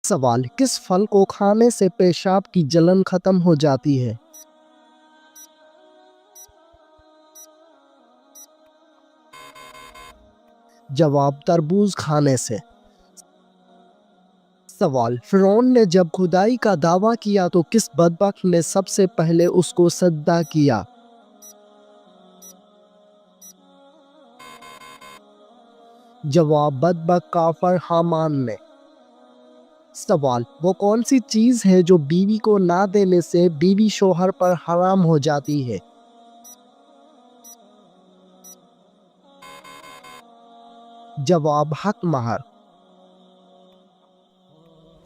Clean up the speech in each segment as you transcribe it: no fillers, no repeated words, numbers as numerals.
سوال، کس پھل کو کھانے سے پیشاب کی جلن ختم ہو جاتی ہے؟ جواب، تربوز کھانے سے۔ سوال، فرعون نے جب خدائی کا دعویٰ کیا تو کس بدبخت نے سب سے پہلے اس کو سجدہ کیا؟ جواب، بدبخت کافر حامان نے۔ سوال، وہ کون سی چیز ہے جو بیوی کو نہ دینے سے بیوی شوہر پر حرام ہو جاتی ہے؟ جواب، حق مہر۔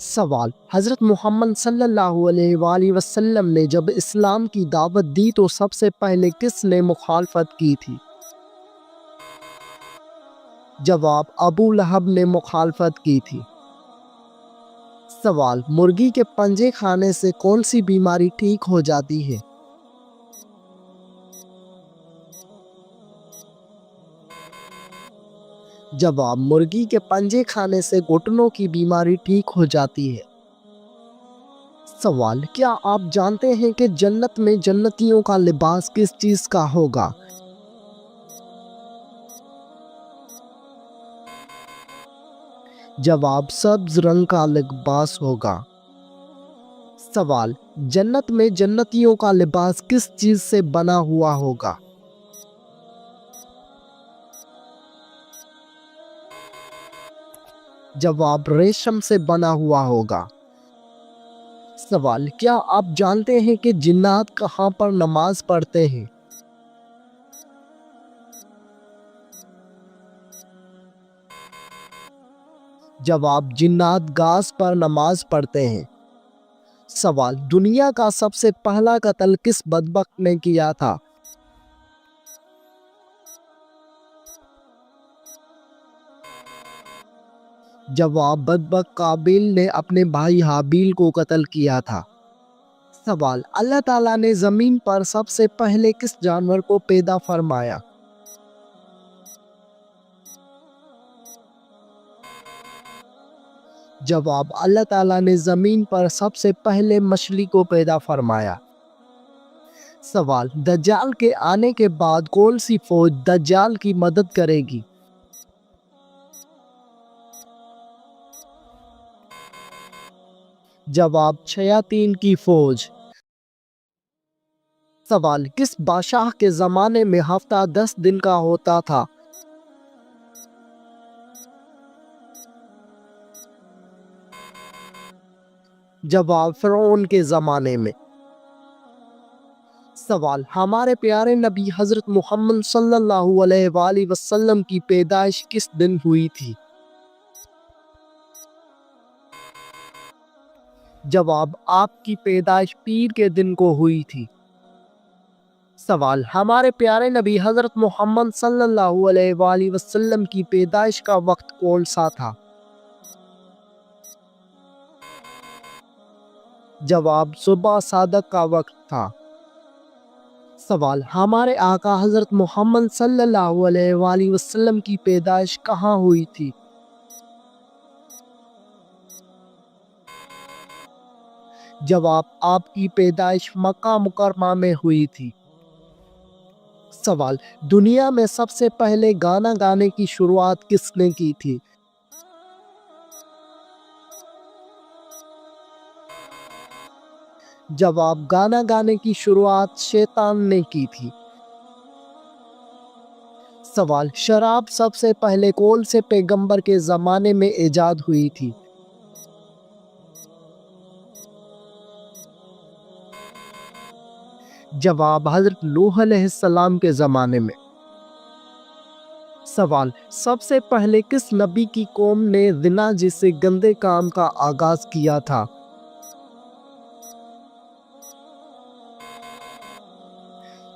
سوال، حضرت محمد صلی اللہ علیہ وآلہ وسلم نے جب اسلام کی دعوت دی تو سب سے پہلے کس نے مخالفت کی تھی؟ جواب، ابو لہب نے مخالفت کی تھی۔ سوال، مرغی کے پنجے کھانے سے کون سی بیماری ٹھیک ہو جاتی ہے؟ جواب، مرغی کے پنجے کھانے سے گھٹنوں کی بیماری ٹھیک ہو جاتی ہے۔ سوال، کیا آپ جانتے ہیں کہ جنت میں جنتیوں کا لباس کس چیز کا ہوگا؟ جواب، سبز رنگ کا لباس ہوگا۔ سوال، جنت میں جنتیوں کا لباس کس چیز سے بنا ہوا ہوگا؟ جواب، ریشم سے بنا ہوا ہوگا۔ سوال، کیا آپ جانتے ہیں کہ جنات کہاں پر نماز پڑھتے ہیں؟ جواب، جنات گھاس پر نماز پڑھتے ہیں۔ سوال، دنیا کا سب سے پہلا قتل کس بدبخت نے کیا تھا؟ جواب، بدبخت قابیل نے اپنے بھائی حابیل کو قتل کیا تھا۔ سوال، اللہ تعالیٰ نے زمین پر سب سے پہلے کس جانور کو پیدا فرمایا؟ جواب، اللہ تعالیٰ نے زمین پر سب سے پہلے مچھلی کو پیدا فرمایا۔ سوال، دجال کے آنے کے بعد کون سی فوج دجال کی مدد کرے گی؟ جواب، شیاطین کی فوج۔ سوال، کس بادشاہ کے زمانے میں ہفتہ 10 دن کا ہوتا تھا؟ جواب، فرعون کے زمانے میں۔ سوال، ہمارے پیارے نبی حضرت محمد صلی اللہ علیہ وآلہ وسلم کی پیدائش کس دن ہوئی تھی؟ جواب، آپ کی پیدائش پیر کے دن کو ہوئی تھی۔ سوال، ہمارے پیارے نبی حضرت محمد صلی اللہ علیہ وآلہ وسلم کی پیدائش کا وقت کون سا تھا؟ جواب، صبح صادق کا وقت تھا۔ سوال، ہمارے آقا حضرت محمد صلی اللہ علیہ وآلہ وسلم کی پیدائش کہاں ہوئی تھی؟ جواب، آپ کی پیدائش مکہ مکرمہ میں ہوئی تھی۔ سوال، دنیا میں سب سے پہلے گانا گانے کی شروعات کس نے کی تھی؟ جواب، گانا گانے کی شروعات شیطان نے کی تھی۔ سوال، شراب سب سے پہلے کون سے پیغمبر کے زمانے میں ایجاد ہوئی تھی؟ جواب، حضرت نوح علیہ السلام کے زمانے میں۔ سوال، سب سے پہلے کس نبی کی قوم نے زنا جیسے گندے کام کا آغاز کیا تھا؟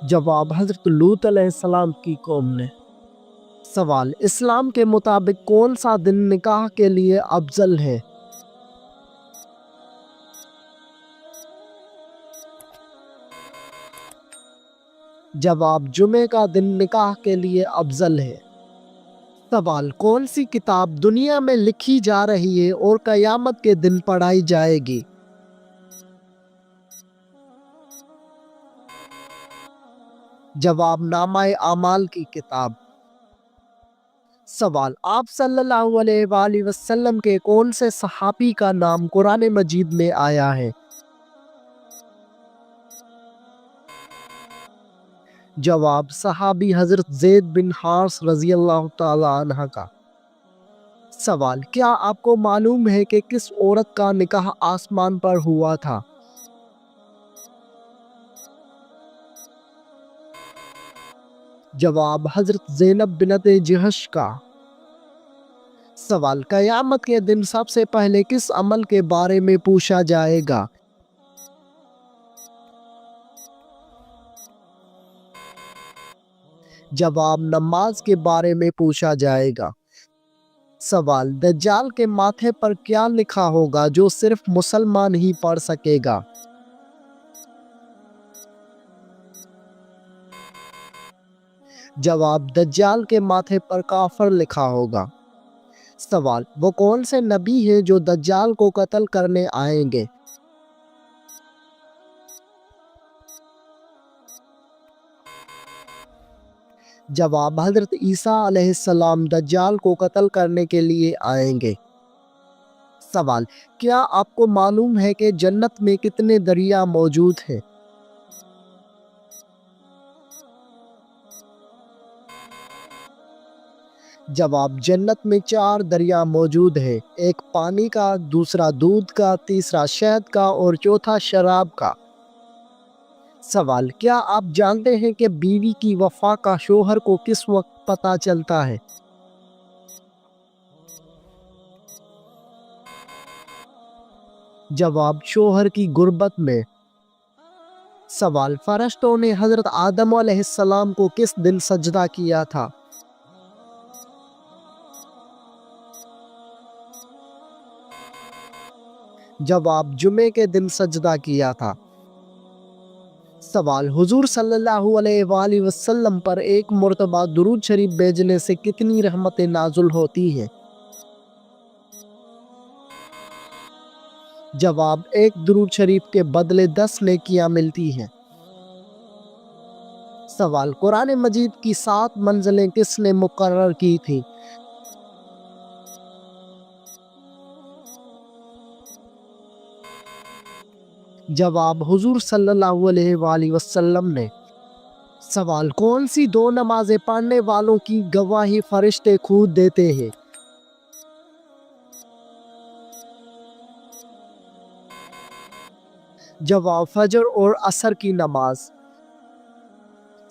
جواب، حضرت لوط علیہ السلام کی قوم نے۔ سوال، اسلام کے مطابق کون سا دن نکاح کے لیے افضل ہے؟ جواب، جمعہ کا دن نکاح کے لیے افضل ہے۔ سوال کون سی کتاب دنیا میں لکھی جا رہی ہے اور قیامت کے دن پڑھائی جائے گی؟ جواب نامہ اعمال کی کتاب۔ سوال آپ صلی اللہ علیہ وآلہ وسلم کے کون سے صحابی کا نام قرآن مجید میں آیا ہے؟ جواب صحابی حضرت زید بن حارث رضی اللہ تعالی عنہ کا۔ سوال کیا آپ کو معلوم ہے کہ کس عورت کا نکاح آسمان پر ہوا تھا؟ جواب حضرت زینب بنت جہش کا۔ سوال قیامت کے دن سب سے پہلے کس عمل کے بارے میں پوچھا جائے گا؟ جواب نماز کے بارے میں پوچھا جائے گا۔ سوال دجال کے ماتھے پر کیا لکھا ہوگا جو صرف مسلمان ہی پڑھ سکے گا؟ جواب دجال کے ماتھے پر کافر لکھا ہوگا۔ سوال وہ کون سے نبی ہیں جو دجال کو قتل کرنے آئیں گے؟ جواب حضرت عیسیٰ علیہ السلام دجال کو قتل کرنے کے لیے آئیں گے۔ سوال کیا آپ کو معلوم ہے کہ جنت میں کتنے دریا موجود ہیں؟ جواب جنت میں 4 دریا موجود ہیں، ایک پانی کا، دوسرا دودھ کا، تیسرا شہد کا اور چوتھا شراب کا۔ سوال کیا آپ جانتے ہیں کہ بیوی کی وفات کا شوہر کو کس وقت پتہ چلتا ہے؟ جواب شوہر کی غربت میں۔ سوال فرشتوں نے حضرت آدم علیہ السلام کو کس دن سجدہ کیا تھا؟ جواب جمعے کے دن سجدہ کیا تھا۔ سوال حضور صلی اللہ علیہ وآلہ وسلم پر ایک مرتبہ درود شریف بھیجنے سے کتنی رحمتیں نازل ہوتی ہیں؟ جواب ایک درود شریف کے بدلے 10 نیکیاں ملتی ہیں۔ سوال قرآن مجید کی 7 منزلیں کس نے مقرر کی تھی؟ جواب حضور صلی اللہ علیہ وآلہ وسلم نے۔ سوال کون سی 2 نمازیں پڑھنے والوں کی گواہی فرشتے خود دیتے ہیں؟ جواب فجر اور عصر کی نماز۔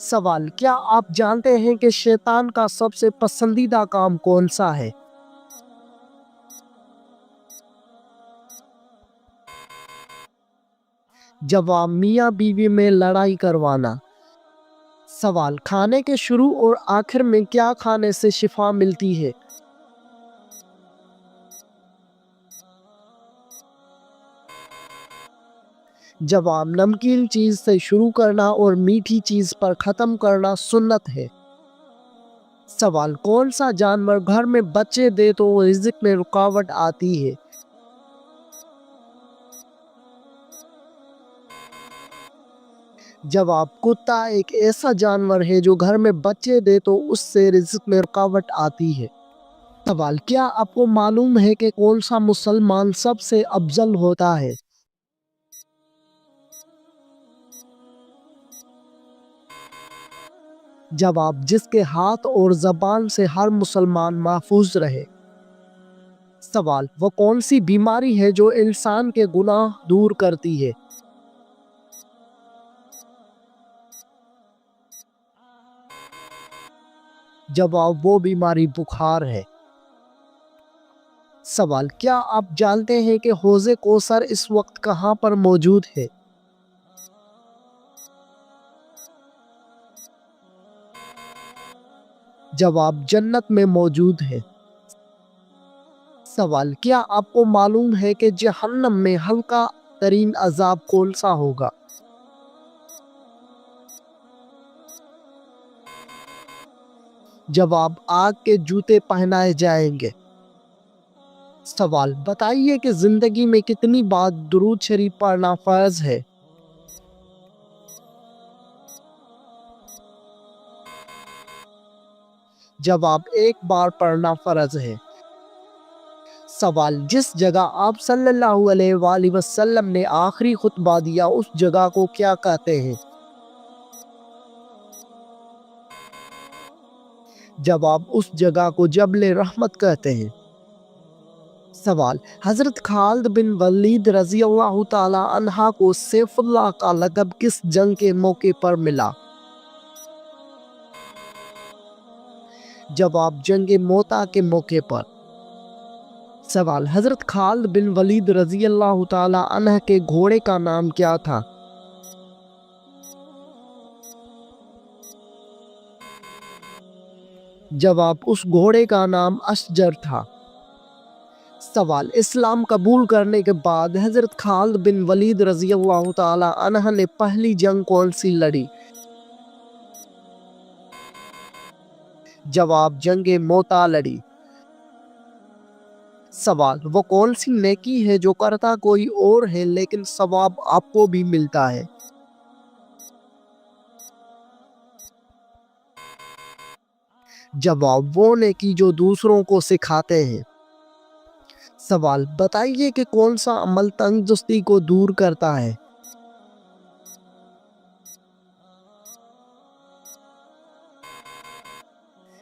سوال کیا آپ جانتے ہیں کہ شیطان کا سب سے پسندیدہ کام کون سا ہے؟ جواب میاں بیوی میں لڑائی کروانا۔ سوال کھانے کے شروع اور آخر میں کیا کھانے سے شفا ملتی ہے؟ جواب نمکین چیز سے شروع کرنا اور میٹھی چیز پر ختم کرنا سنت ہے۔ سوال کون سا جانور گھر میں بچے دے تو رزق میں رکاوٹ آتی ہے؟ جواب کتا ایک ایسا جانور ہے جو گھر میں بچے دے تو اس سے رزق میں رکاوٹ آتی ہے۔ سوال کیا آپ کو معلوم ہے کہ کون سا مسلمان سب سے افضل ہوتا ہے؟ جواب جس کے ہاتھ اور زبان سے ہر مسلمان محفوظ رہے۔ سوال وہ کون سی بیماری ہے جو انسان کے گناہ دور کرتی ہے؟ جواب وہ بیماری بخار ہے۔ سوال کیا آپ جانتے ہیں کہ حوض کوثر اس وقت کہاں پر موجود ہے؟ جواب جنت میں موجود ہے۔ سوال کیا آپ کو معلوم ہے کہ جہنم میں ہلکا ترین عذاب کون سا ہوگا؟ جواب آگ کے جوتے پہنائے جائیں گے۔ سوال بتائیے کہ زندگی میں کتنی بار درود شریف پڑھنا فرض ہے؟ جواب ایک بار پڑھنا فرض ہے۔ سوال جس جگہ آپ صلی اللہ علیہ وآلہ وسلم نے آخری خطبہ دیا اس جگہ کو کیا کہتے ہیں؟ جواب اس جگہ کو جبل رحمت کہتے ہیں۔ سوال حضرت خالد بن ولید رضی اللہ تعالی عنہ کو سیف اللہ کا لقب کس جنگ کے موقع پر ملا؟ جواب جنگ موتا کے موقع پر۔ سوال حضرت خالد بن ولید رضی اللہ تعالی عنہ کے گھوڑے کا نام کیا تھا؟ جواب اس گھوڑے کا نام اشجر تھا۔ سوال اسلام قبول کرنے کے بعد حضرت خالد بن ولید رضی اللہ تعالی عنہ نے پہلی جنگ کون سی لڑی؟ جواب جنگ موتا لڑی۔ سوال وہ کون سی نیکی ہے جو کرتا کوئی اور ہے لیکن ثواب آپ کو بھی ملتا ہے؟ جواب وہ نیکی جو دوسروں کو سکھاتے ہیں۔ سوال بتائیے کہ کون سا عمل تنگ کو دور کرتا ہے؟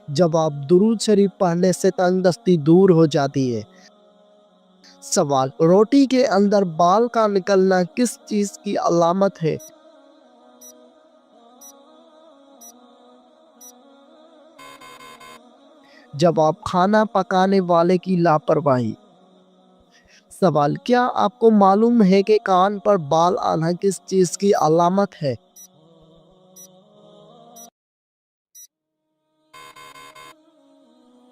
جواب درود شریف پڑھنے سے تنگ دستی دور ہو جاتی ہے۔ سوال روٹی کے اندر بال کا نکلنا کس چیز کی علامت ہے؟ جواب کھانا پکانے والے کی لاپرواہی۔ سوال کیا آپ کو معلوم ہے کہ کان پر بال آنا کس چیز کی علامت ہے؟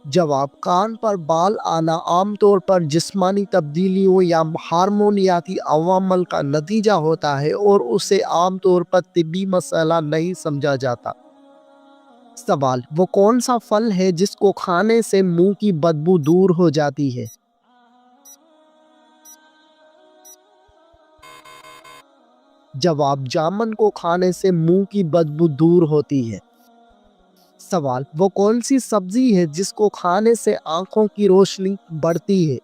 جواب کان پر بال آنا عام طور پر جسمانی تبدیلیوں یا ہارمونیاتی عوامل کا نتیجہ ہوتا ہے اور اسے عام طور پر طبی مسئلہ نہیں سمجھا جاتا۔ سوال وہ کون سا پھل ہے جس کو کھانے سے منہ کی بدبو دور ہو جاتی ہے؟ جواب جامن کو کھانے سے منہ کی بدبو دور ہوتی ہے۔ سوال وہ کون سی سبزی ہے جس کو کھانے سے آنکھوں کی روشنی بڑھتی ہے؟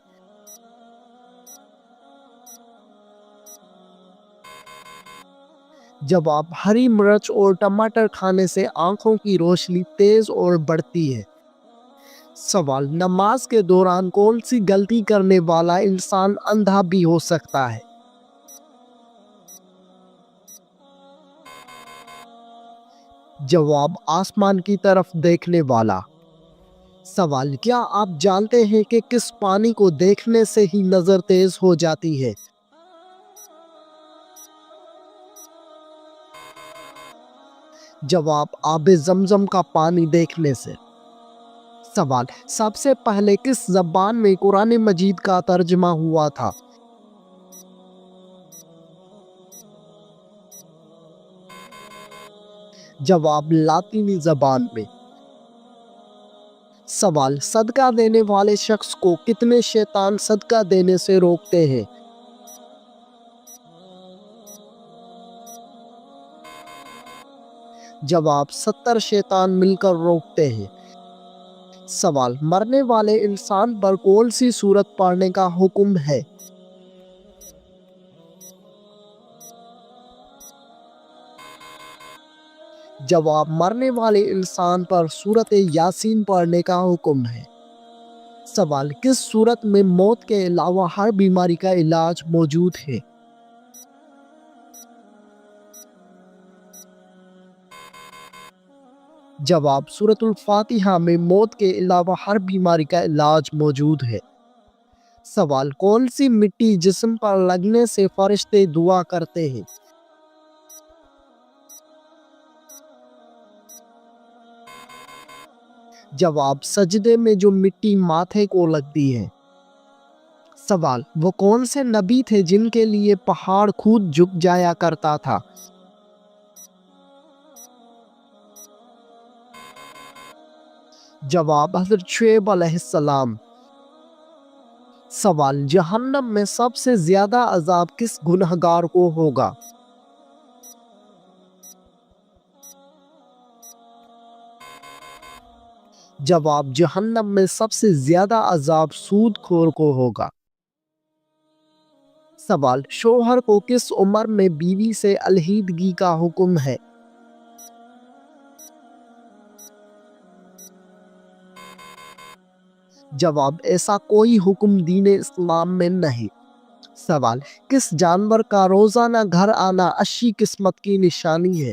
جواب ہری مرچ اور ٹماٹر کھانے سے آنکھوں کی روشنی تیز اور بڑھتی ہے۔ سوال نماز کے دوران کون سی غلطی کرنے والا انسان اندھا بھی ہو سکتا ہے؟ جواب آسمان کی طرف دیکھنے والا۔ سوال کیا آپ جانتے ہیں کہ کس پانی کو دیکھنے سے ہی نظر تیز ہو جاتی ہے؟ جواب آب زمزم کا پانی دیکھنے سے۔ سوال سب سے پہلے کس زبان میں قرآن مجید کا ترجمہ ہوا تھا؟ جواب لاطینی زبان میں۔ سوال صدقہ دینے والے شخص کو کتنے شیطان صدقہ دینے سے روکتے ہیں؟ جواب 70 شیطان مل کر روکتے ہیں۔ سوال مرنے والے انسان پر کون سی سورت پڑھنے کا حکم ہے؟ جواب مرنے والے انسان پر سورت یاسین پڑھنے کا حکم ہے۔ سوال کس صورت میں موت کے علاوہ ہر بیماری کا علاج موجود ہے؟ جواب سورۃ الفاتحہ میں موت کے علاوہ ہر بیماری کا علاج موجود ہے۔ سوال کون سی مٹی جسم پر لگنے سے فرشتے دعا کرتے ہیں؟ جواب سجدے میں جو مٹی ماتھے کو لگتی ہے۔ سوال وہ کون سے نبی تھے جن کے لیے پہاڑ خود جھک جایا کرتا تھا؟ جواب حضرت شعیب علیہ السلام۔ سوال، جہنم میں سب سے زیادہ عذاب کس گنہگار کو ہوگا؟ جواب، جہنم میں سب سے زیادہ عذاب سود خور کو ہوگا۔ سوال، شوہر کو کس عمر میں بیوی سے علیحدگی کا حکم ہے؟ جواب، ایسا کوئی حکم دین اسلام میں نہیں۔ سوال، کس جانور کا روزانہ گھر آنا اچھی قسمت کی نشانی ہے؟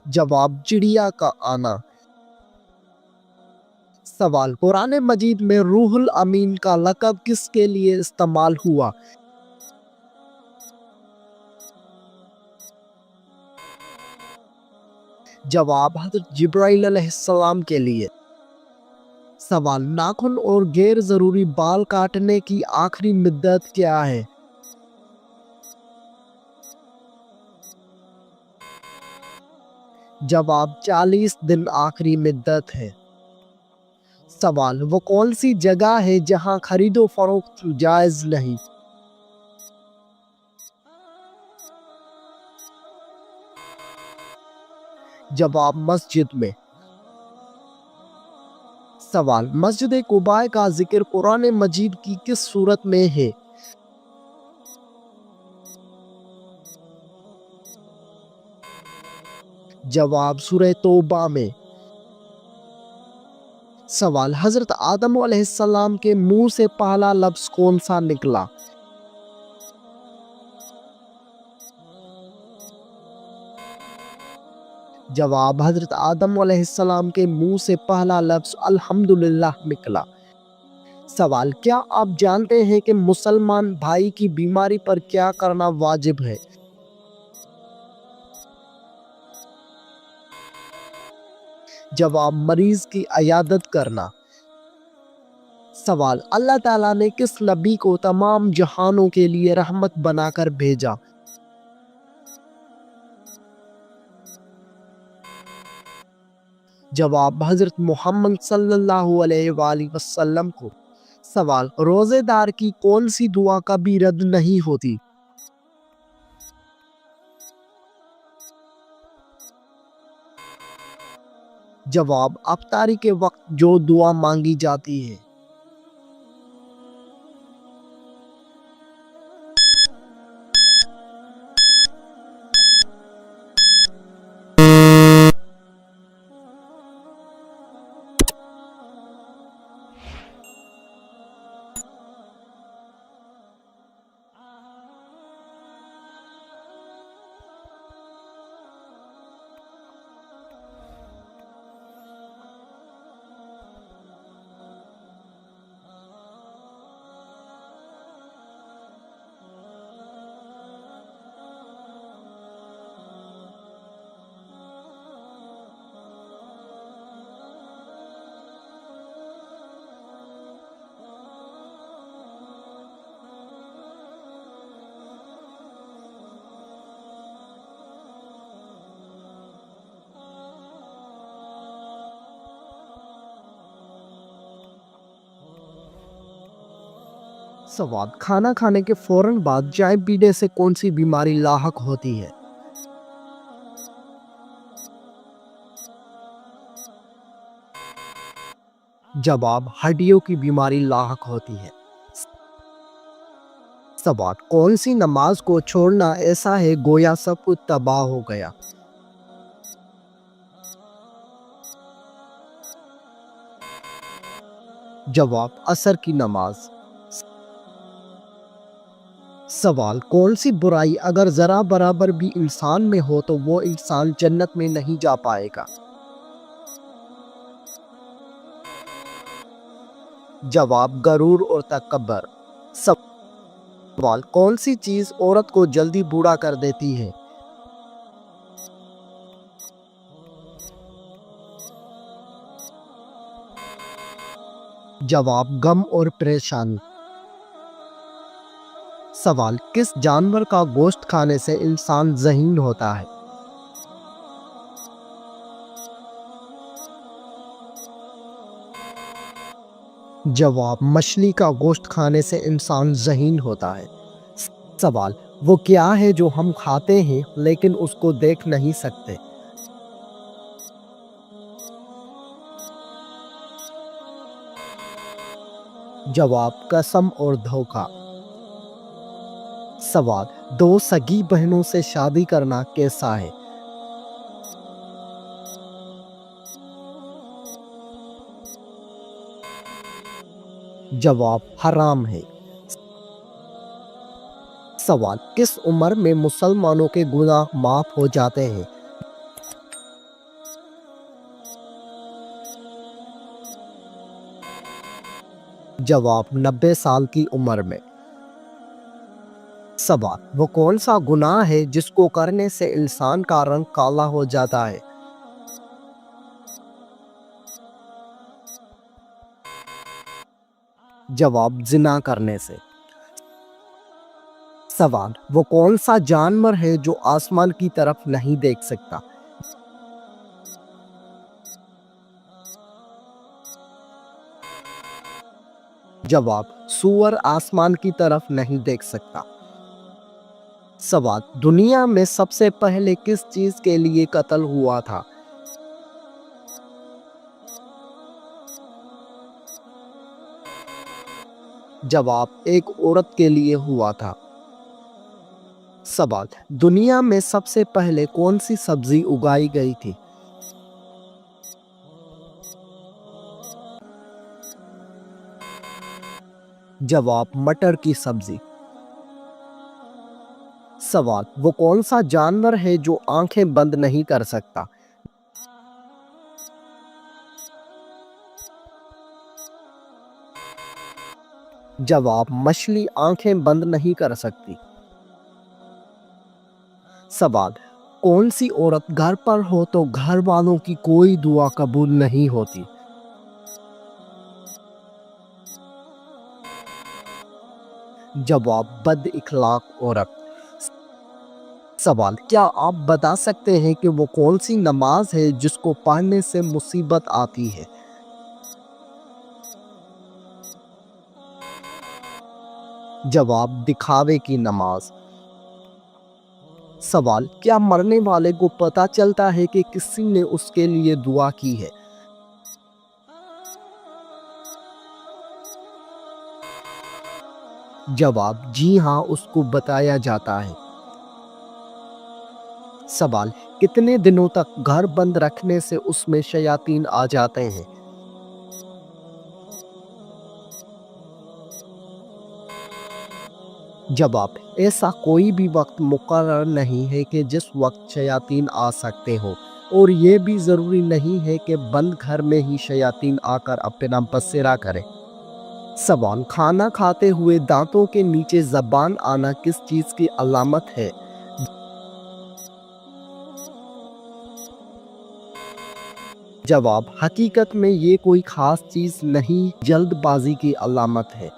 جواب، چڑیا کا آنا۔ سوال، قرآن مجید میں روح الامین کا لقب کس کے لیے استعمال ہوا؟ جواب، حضرت جبرائیل علیہ السلام کے لیے۔ سوال، ناخن اور غیر ضروری بال کاٹنے کی آخری مدت کیا ہے؟ جواب، 40 دن آخری مدت ہے۔ سوال، وہ کون سی جگہ ہے جہاں خرید و فروخت جائز نہیں؟ جواب، مسجد میں۔ سوال، مسجد قباء کا ذکر قرآن مجید کی کس سورت میں ہے؟ جواب، سورہ توبہ میں۔ سوال، حضرت آدم علیہ السلام کے منہ سے پہلا لفظ کون سا نکلا؟ جواب، حضرت آدم علیہ السلام کے منہ سے پہلا لفظ الحمدللہ نکلا۔ سوال، کیا آپ جانتے ہیں کہ مسلمان بھائی کی بیماری پر کیا کرنا واجب ہے؟ جواب، مریض کی عیادت کرنا۔ سوال، اللہ تعالیٰ نے کس نبی کو تمام جہانوں کے لیے رحمت بنا کر بھیجا؟ جواب، حضرت محمد صلی اللہ علیہ وآلہ وسلم کو۔ سوال، روزے دار کی کون سی دعا کبھی رد نہیں ہوتی؟ جواب، افطاری کے وقت جو دعا مانگی جاتی ہے۔ سوال، کھانا کھانے کے فوراً بعد چائے پینے سے کون سی بیماری لاحق ہوتی ہے؟ جواب، ہڈیوں کی بیماری لاحق ہوتی ہے۔ سوال، کون سی نماز کو چھوڑنا ایسا ہے گویا سب کچھ تباہ ہو گیا؟ جواب، عصر کی نماز۔ سوال، کون سی برائی اگر ذرا برابر بھی انسان میں ہو تو وہ انسان جنت میں نہیں جا پائے گا؟ جواب، غرور اور تکبر۔ سوال، کون سی چیز عورت کو جلدی بوڑھا کر دیتی ہے؟ جواب، غم اور پریشانی۔ سوال، کس جانور کا گوشت کھانے سے انسان ذہین ہوتا ہے؟ جواب: مچھلی کا گوشت کھانے سے انسان ذہین ہوتا ہے۔ سوال: وہ کیا ہے جو ہم کھاتے ہیں لیکن اس کو دیکھ نہیں سکتے؟ جواب: قسم اور دھوکہ۔ سوال: دو سگی بہنوں سے شادی کرنا کیسا ہے؟ جواب: حرام ہے۔ سوال: کس عمر میں مسلمانوں کے گناہ معاف ہو جاتے ہیں؟ جواب: 90 سال کی عمر میں۔ سوال: وہ کون سا گناہ ہے جس کو کرنے سے انسان کا رنگ کالا ہو جاتا ہے؟ جواب: زنا کرنے سے۔ سوال: وہ کون سا جانور ہے جو آسمان کی طرف نہیں دیکھ سکتا؟ جواب: سور آسمان کی طرف نہیں دیکھ سکتا۔ سوال: دنیا میں سب سے پہلے کس چیز کے لیے قتل ہوا تھا؟ جواب: ایک عورت کے لیے ہوا تھا۔ سوال: دنیا میں سب سے پہلے کون سی سبزی اگائی گئی تھی؟ جواب: مٹر کی سبزی۔ سوال: وہ کون سا جانور ہے جو آنکھیں بند نہیں کر سکتا؟ جواب: مچھلی آنکھیں بند نہیں کر سکتی۔ سوال: کون سی عورت گھر پر ہو تو گھر والوں کی کوئی دعا قبول نہیں ہوتی؟ جواب: بد اخلاق عورت۔ سوال: کیا آپ بتا سکتے ہیں کہ وہ کون سی نماز ہے جس کو پڑھنے سے مصیبت آتی ہے؟ جواب: دکھاوے کی نماز۔ سوال: کیا مرنے والے کو پتہ چلتا ہے کہ کسی نے اس کے لیے دعا کی ہے؟ جواب: جی ہاں، اس کو بتایا جاتا ہے۔ سوال: کتنے دنوں تک گھر بند رکھنے سے اس میں شیاطین آ جاتے ہیں؟ جواب: ایسا کوئی بھی وقت مقرر نہیں ہے کہ جس وقت شیاطین آ سکتے ہوں، اور یہ بھی ضروری نہیں ہے کہ بند گھر میں ہی شیاطین آ کر اپنا بسیرا کریں۔ سوال: کھانا کھاتے ہوئے دانتوں کے نیچے زبان آنا کس چیز کی علامت ہے؟ جواب: حقیقت میں یہ کوئی خاص چیز نہیں، جلد بازی کی علامت ہے۔